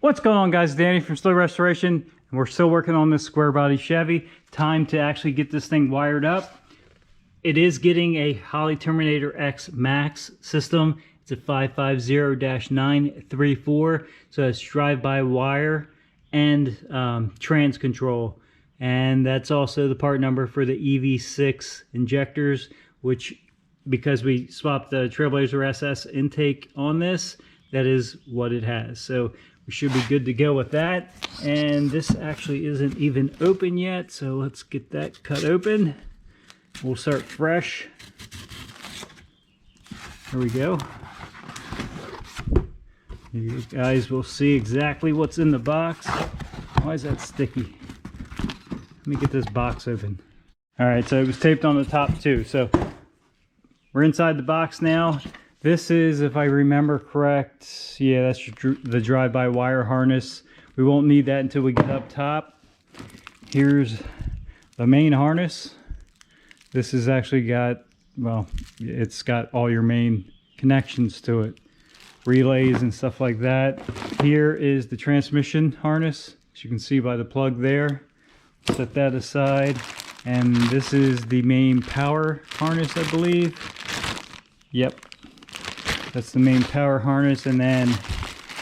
What's going on, guys? Danny from Slow Restoration, and we're still working on this square body Chevy. Time to actually get this thing wired up. It is getting a Holley Terminator X Max system. It's a 550-934, so it's drive-by-wire and trans control. And that's also the part number for the EV6 injectors, which, because we swapped the Trailblazer SS intake on this, that is what it has. So we should be good to go with that. And this actually isn't even open yet, so let's get that cut open. We'll start fresh. There we go. You guys will see exactly what's in the box. Why is that sticky? Let me get this box open. All right, so it was taped on the top too. So we're inside the box now. This is, if I remember correct, yeah, that's the drive-by-wire harness. We won't need that until we get up top. Here's the main harness. This has actually got, well, it's got all your main connections to it. Relays and stuff like that. Here is the transmission harness, as you can see by the plug there. Set that aside. And this is the main power harness, I believe. Yep. That's the main power harness, and then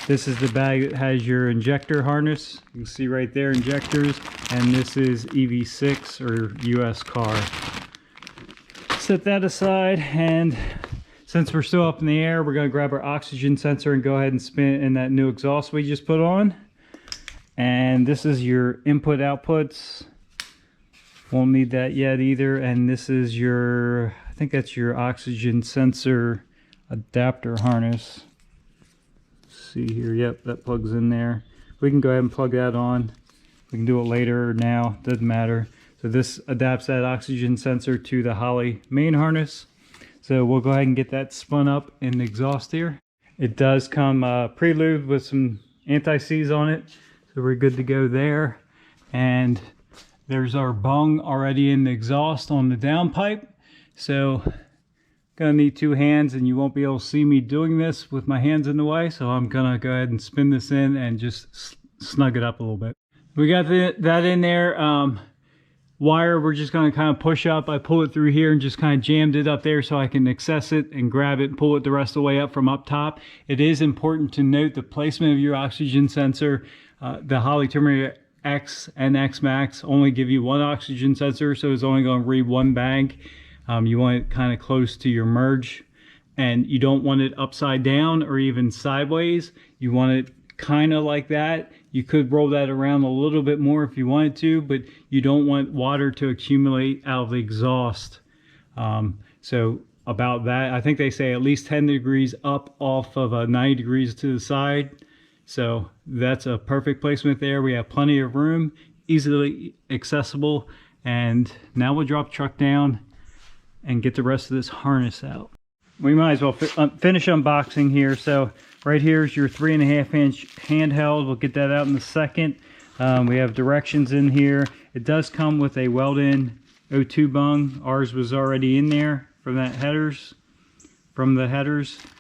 this is the bag that has your injector harness. You can see right there, injectors, and this is EV6 or US car. Set that aside, and since we're still up in the air, we're going to grab our oxygen sensor and go ahead and spin it in that new exhaust we just put on. And this is your input outputs. Won't need that yet either. And this is your, I think that's your oxygen sensor adapter harness. Let's see here, yep, that plugs in there. We can go ahead and plug that on. We can do it later or now, doesn't matter. So this adapts that oxygen sensor to the Holley main harness. So we'll go ahead and get that spun up in the exhaust here. It does come pre-lubed with some anti-seize on it, so we're good to go there. And there's our bung already in the exhaust on the downpipe. So gonna need two hands, and you won't be able to see me doing this with my hands in the way, so I'm gonna go ahead and spin this in and just snug it up a little bit. We got that in there. Wire, we're just gonna kind of push up. I pull it through here and just kind of jammed it up there so I can access it and grab it and pull it the rest of the way up from up top. It is important to note the placement of your oxygen sensor. The Holley Terminator X and X Max only give you one oxygen sensor, so it's only going to read one bag. You want it kind of close to your merge, and you don't want it upside down or even sideways. You want it kind of like that. You could roll that around a little bit more if you wanted to, but you don't want water to accumulate out of the exhaust. So about that, I think they say at least 10 degrees up off of 90 degrees to the side. So that's a perfect placement there. We have plenty of room, easily accessible. And now we'll drop the truck down and get the rest of this harness out. We might as well finish unboxing here. So right here is your 3.5-inch handheld. We'll get that out in a second. We have directions in here. It does come with a weld-in O2 bung. Ours was already in there from the headers.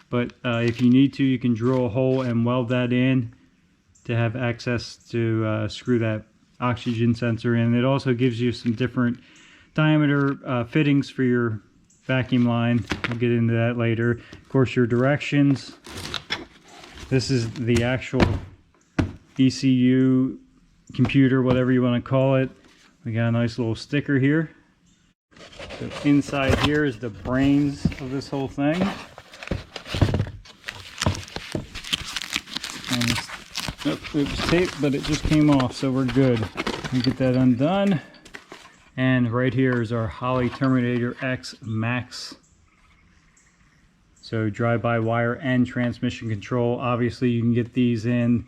But if you need to, you can drill a hole and weld that in to have access to screw that oxygen sensor in. It also gives you some different diameter fittings for your vacuum line. We'll get into that later. Of course, your directions. This is the actual ECU computer, whatever you want to call it. We got a nice little sticker here. So inside here is the brains of this whole thing. And it was taped, but it just came off, so we're good. We get that undone. And right here is our Holley Terminator X Max. So drive-by-wire and transmission control. Obviously, you can get these in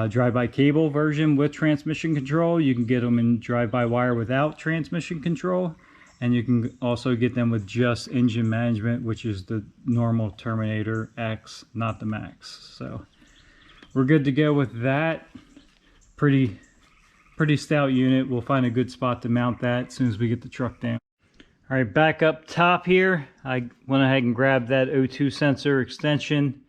drive-by cable version with transmission control. You can get them in drive-by-wire without transmission control. And you can also get them with just engine management, which is the normal Terminator X, not the Max. So we're good to go with that. Pretty stout unit. We'll find a good spot to mount that as soon as we get the truck down. All right, back up top here, I went ahead and grabbed that O2 sensor extension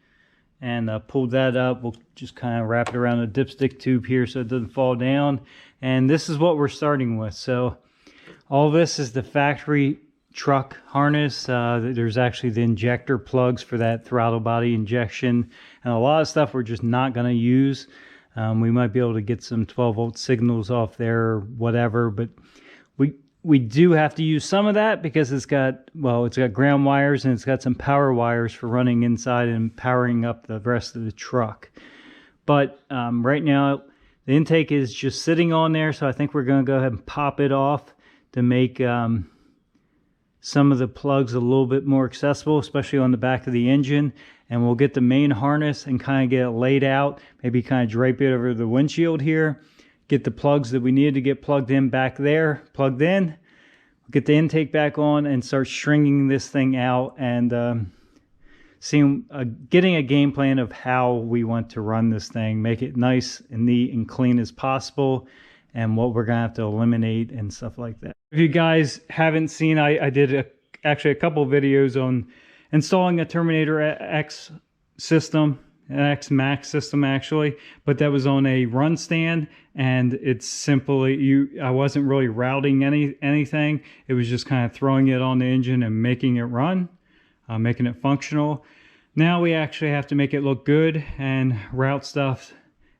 and pulled that up. We'll just kind of wrap it around the dipstick tube here so it doesn't fall down. And this is what we're starting with. So all this is the factory truck harness. There's actually the injector plugs for that throttle body injection, and a lot of stuff we're just not going to use. We might be able to get some 12-volt signals off there or whatever, but we do have to use some of that because it's got ground wires and it's got some power wires for running inside and powering up the rest of the truck. But right now the intake is just sitting on there, so I think we're going to go ahead and pop it off to make some of the plugs a little bit more accessible, especially on the back of the engine. And we'll get the main harness and kind of get it laid out, maybe kind of drape it over the windshield here, get the plugs that we need to get plugged in back there, plugged in, get the intake back on, and start stringing this thing out and getting a game plan of how we want to run this thing, make it nice and neat and clean as possible, and what we're gonna have to eliminate and stuff like that. If you guys haven't seen, I did actually a couple videos on installing a Terminator X system, an X Max system actually, but that was on a run stand, and it's simply I wasn't really routing anything. It was just kind of throwing it on the engine and making it run, making it functional. Now we actually have to make it look good and route stuff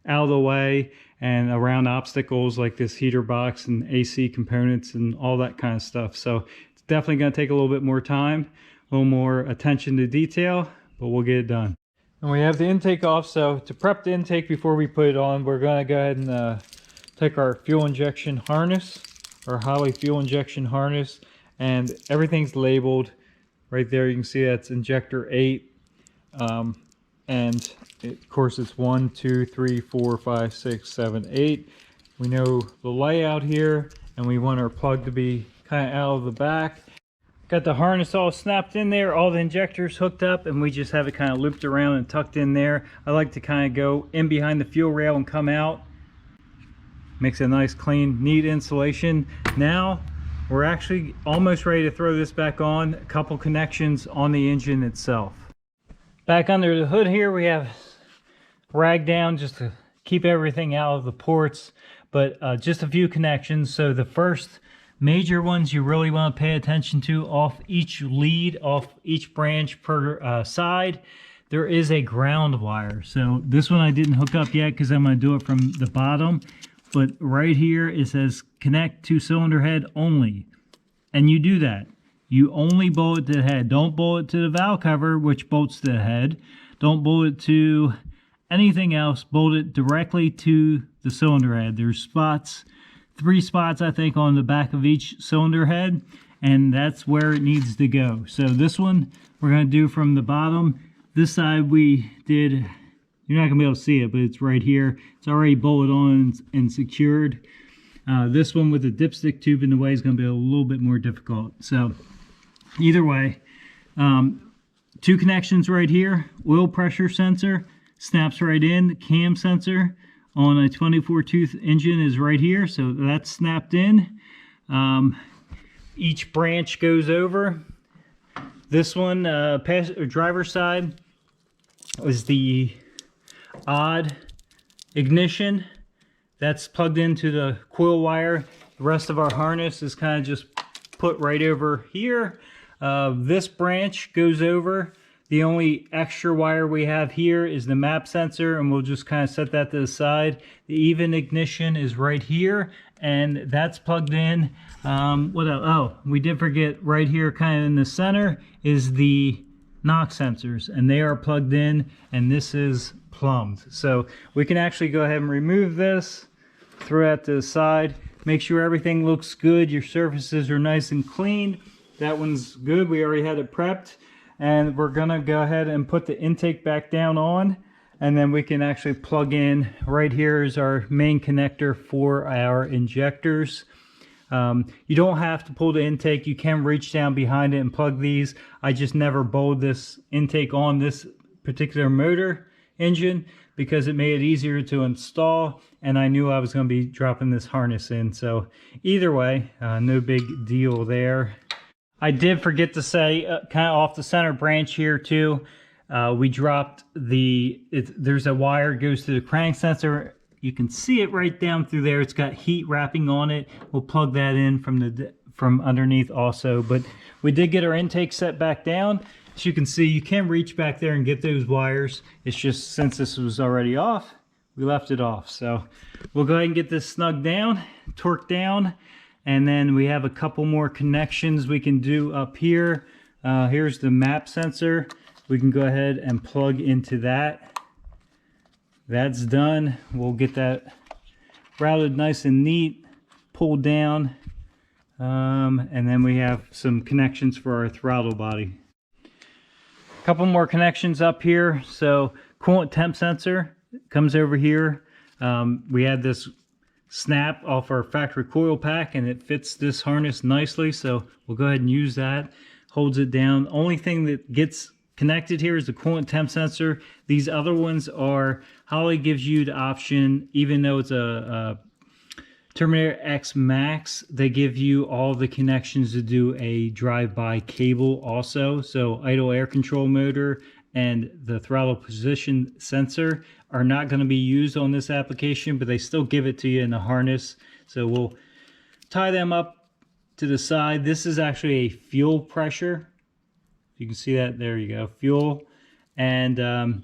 out of the way and around obstacles like this heater box and AC components and all that kind of stuff. So it's definitely going to take a little bit more time, a little more attention to detail, but we'll get it done. And we have the intake off, so to prep the intake before we put it on, we're going to go ahead and take our fuel injection harness, our Holley fuel injection harness, and everything's labeled right there. You can see that's injector 8, and of course it's 1, 2, 3, 4, 5, 6, 7, 8. We know the layout here, and we want our plug to be kind of out of the back. Got the harness all snapped in there, all the injectors hooked up, and we just have it kind of looped around and tucked in there. I like to kind of go in behind the fuel rail and come out. Makes a nice, clean, neat installation. Now we're actually almost ready to throw this back on. A couple connections on the engine itself. Back under the hood here, we have rag down just to keep everything out of the ports, but just a few connections. So the first major ones you really want to pay attention to, off each lead, off each branch per side, there is a ground wire. So this one I didn't hook up yet because I'm going to do it from the bottom, but right here it says connect to cylinder head only, and you do that. You only bolt it to the head. Don't bolt it to the valve cover, which bolts to the head. Don't bolt it to anything else. Bolt it directly to the cylinder head. There's spots, 3 spots I think on the back of each cylinder head, and that's where it needs to go. So this one we're going to do from the bottom. This side we did, you're not going to be able to see it, but it's right here. It's already bolted on and secured. This one with the dipstick tube in the way is going to be a little bit more difficult. So either way, 2 connections right here. Oil pressure sensor snaps right in. The cam sensor on a 24 tooth engine is right here, so that's snapped in. Each branch goes over. This one, driver's side, is the odd ignition. That's plugged into the coil wire. The rest of our harness is kind of just put right over here. This branch goes over. The only extra wire we have here is the map sensor, and we'll just kind of set that to the side. The even ignition is right here, and that's plugged in. What else? Oh, we did forget right here, kind of in the center, is the knock sensors, and they are plugged in, and this is plumbed. So we can actually go ahead and remove this, throw that to the side, make sure everything looks good, your surfaces are nice and clean. That one's good, we already had it prepped. And we're gonna go ahead and put the intake back down on, and then we can actually plug in. Right here is our main connector for our injectors. You don't have to pull the intake. You can reach down behind it and plug these. I just never bolted this intake on this particular motor engine because it made it easier to install, and I knew I was going to be dropping this harness in. So either way, no big deal there. I did forget to say, kind of off the center branch here too, We dropped there's a wire goes to the crank sensor. You can see it right down through there. It's got heat wrapping on it. We'll plug that in from underneath also. But we did get our intake set back down. As you can see, you can reach back there and get those wires. It's just since this was already off, we left it off. So we'll go ahead and get this snug down, torqued down, and then we have a couple more connections we can do up here. Here's the map sensor. We can go ahead and plug into that. That's done. We'll get that routed nice and neat, pulled down, and then we have some connections for our throttle body. A couple more connections up here. So coolant temp sensor comes over here. We had this snap off our factory coil pack and it fits this harness nicely, so we'll go ahead and use that. Holds it down. Only thing that gets connected here is the coolant temp sensor. These other ones are, Holley gives you the option, even though it's a Terminator X Max, they give you all the connections to do a drive-by cable also. So idle air control motor and the throttle position sensor are not going to be used on this application, but they still give it to you in the harness. So we'll tie them up to the side. This is actually a fuel pressure. You can see that, there you go, fuel. And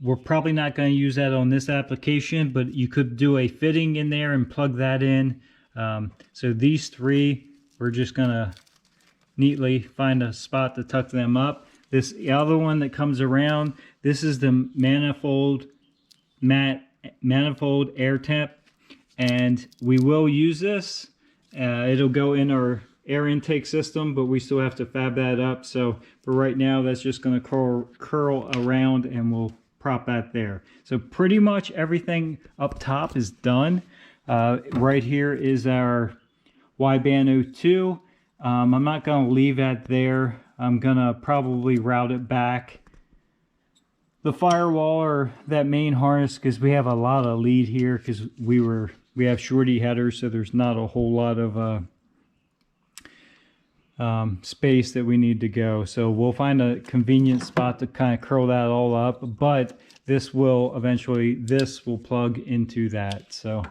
we're probably not going to use that on this application, but you could do a fitting in there and plug that in. So these three, we're just going to neatly find a spot to tuck them up. This other one that comes around, this is the manifold air temp, and we will use this. It'll go in our air intake system, but we still have to fab that up. So for right now, that's just going to curl around and we'll prop that there. So pretty much everything up top is done. Right here is our wideband 02. I'm not going to leave that there. I'm going to probably route it back the firewall or that main harness, because we have a lot of lead here, because we have shorty headers, so there's not a whole lot of space that we need to go. So we'll find a convenient spot to kind of curl that all up, but this will plug into that. So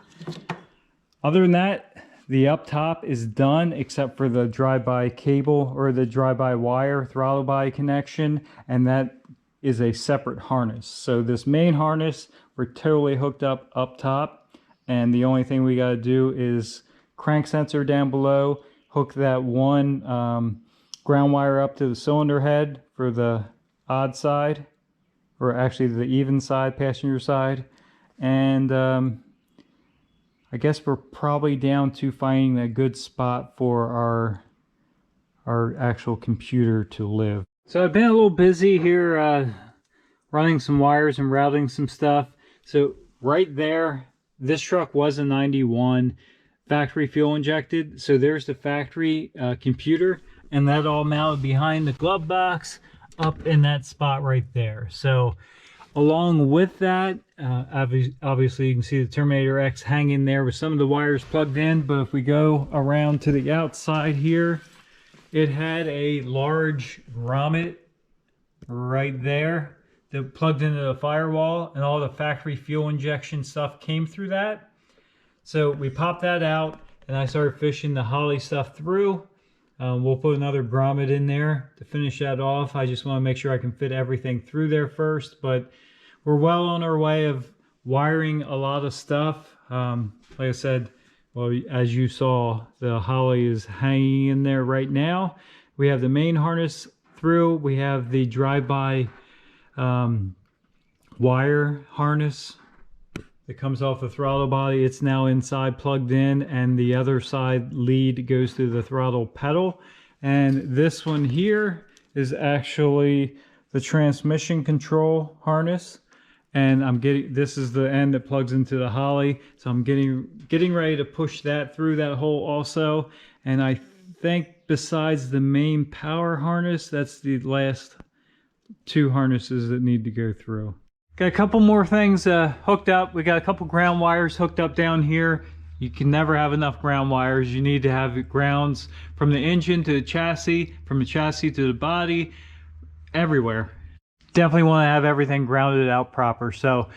other than that, the up top is done except for the drive-by cable or the drive-by wire throttle body connection, and that is a separate harness. So this main harness, we're totally hooked up top, and the only thing we got to do is crank sensor down below, hook that one ground wire up to the cylinder head for the odd side, or actually the even side, passenger side, and I guess we're probably down to finding a good spot for our actual computer to live. So I've been a little busy here running some wires and routing some stuff. So right there, this truck was a 91 factory fuel injected. So there's the factory computer, and that all mounted behind the glove box up in that spot right there. So along with that, obviously you can see the Terminator X hanging there with some of the wires plugged in, but if we go around to the outside here, it had a large grommet right there that plugged into the firewall, and all the factory fuel injection stuff came through that. So we popped that out, and I started fishing the Holley stuff through. We'll put another grommet in there to finish that off. I just want to make sure I can fit everything through there first, but we're well on our way of wiring a lot of stuff. Like I said, well, as you saw, the Holley is hanging in there right now. We have the main harness through. We have the drive-by wire harness that comes off the throttle body. It's now inside plugged in, and the other side lead goes to the throttle pedal. And this one here is actually the transmission control harness. And this is the end that plugs into the Holley. So I'm getting ready to push that through that hole also. And I think besides the main power harness, that's the last two harnesses that need to go through. Got a couple more things hooked up. We got a couple ground wires hooked up down here. You can never have enough ground wires. You need to have grounds from the engine to the chassis, from the chassis to the body, everywhere. definitely want to have everything grounded out proper. So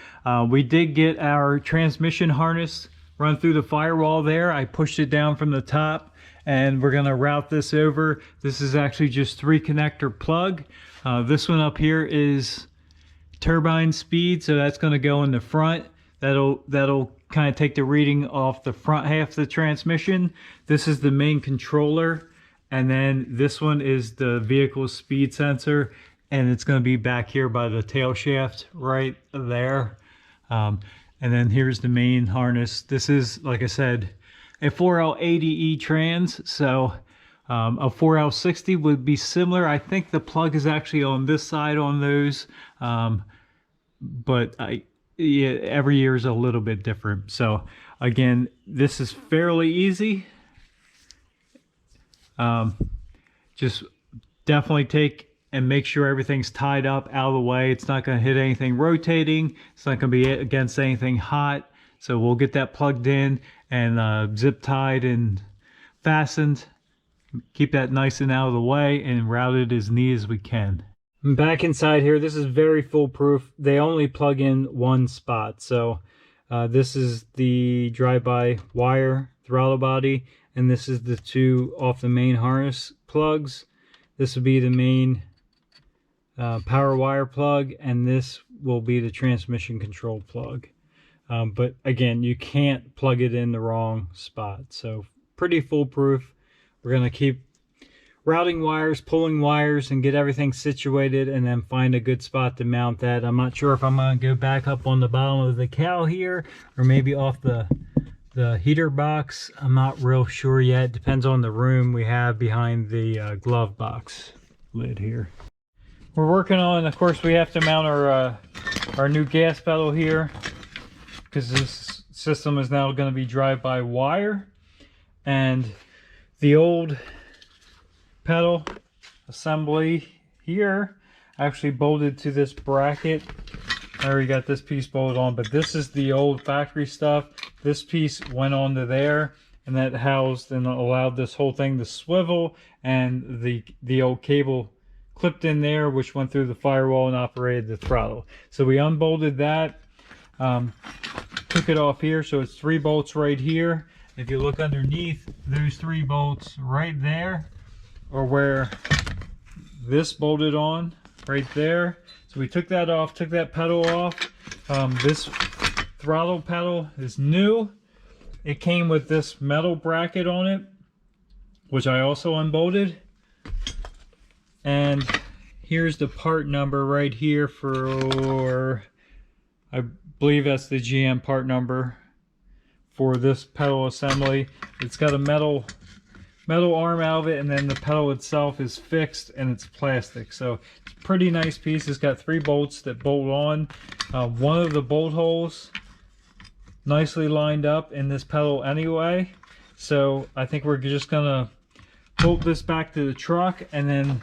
we did get our transmission harness run through the firewall there. I pushed it down from the top, and we're going to route this over. This is actually just 3 connector plug. This one up here is turbine speed, so that's going to go in the front. That'll kind of take the reading off the front half of the transmission. This is the main controller, and then this one is the vehicle speed sensor, and it's going to be back here by the tail shaft right there. And then here's the main harness. This is, like I said, a 4L80E trans, so a 4L60 would be similar. I think the plug is actually on this side on those, but yeah, every year is a little bit different. So again, this is fairly easy. Just definitely take and make sure everything's tied up out of the way. It's not going to hit anything rotating. It's not going to be against anything hot. So we'll get that plugged in and zip tied and fastened. Keep that nice and out of the way and route it as neat as we can. Back inside here, this is very foolproof. They only plug in one spot. So this is the drive-by wire throttle body, and this is the 2 off the main harness plugs. This will be the main power wire plug, and this will be the transmission control plug. But again, you can't plug it in the wrong spot. So pretty foolproof. We're going to keep routing wires, pulling wires, and get everything situated, and then find a good spot to mount that. I'm not sure if I'm going to go back up on the bottom of the cowl here, or maybe off the heater box. I'm not real sure yet. Depends on the room we have behind the glove box lid here. We're working on, of course, we have to mount our new gas pedal here, because this system is now going to be drive-by wire, and the old pedal assembly here actually bolted to this bracket. I already got this piece bolted on, but this is the old factory stuff. This piece went onto there, and that housed and allowed this whole thing to swivel, and the old cable clipped in there, which went through the firewall and operated the throttle. So we unbolted that, took it off here, so it's 3 bolts right here. If you look underneath, those 3 bolts right there are where this bolted on right there. So we took that off, took that pedal off. This throttle pedal is new. It came with this metal bracket on it, which I also unbolted. And here's the part number right here for, I believe that's the GM part number for this pedal assembly. It's got a metal arm out of it, and then the pedal itself is fixed and it's plastic. So it's a pretty nice piece. It's got 3 bolts that bolt on. One of the bolt holes nicely lined up in this pedal anyway. So I think we're just gonna bolt this back to the truck and then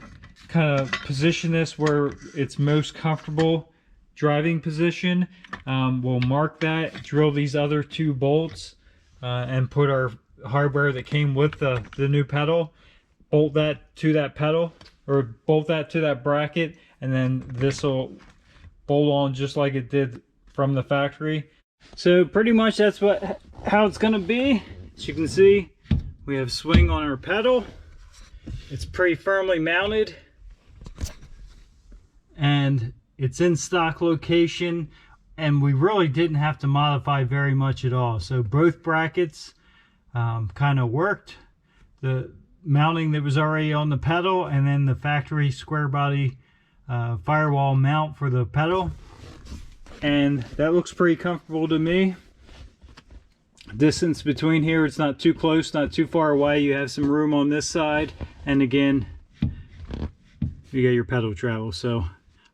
kind of position this where it's most comfortable driving position. We'll mark that, drill these other 2 bolts, and put our hardware that came with the new pedal, bolt that to that pedal, or bolt that to that bracket, and then this will bolt on just like it did from the factory. So pretty much that's how it's going to be. As you can see, we have swing on our pedal. It's pretty firmly mounted, and it's in stock location, and we really didn't have to modify very much at all. So both brackets kind of worked. The mounting that was already on the pedal, and then the factory square body firewall mount for the pedal, and that looks pretty comfortable to me. Distance between here, it's not too close, not too far away. You have some room on this side, and again, you got your pedal travel. So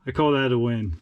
I call that a win.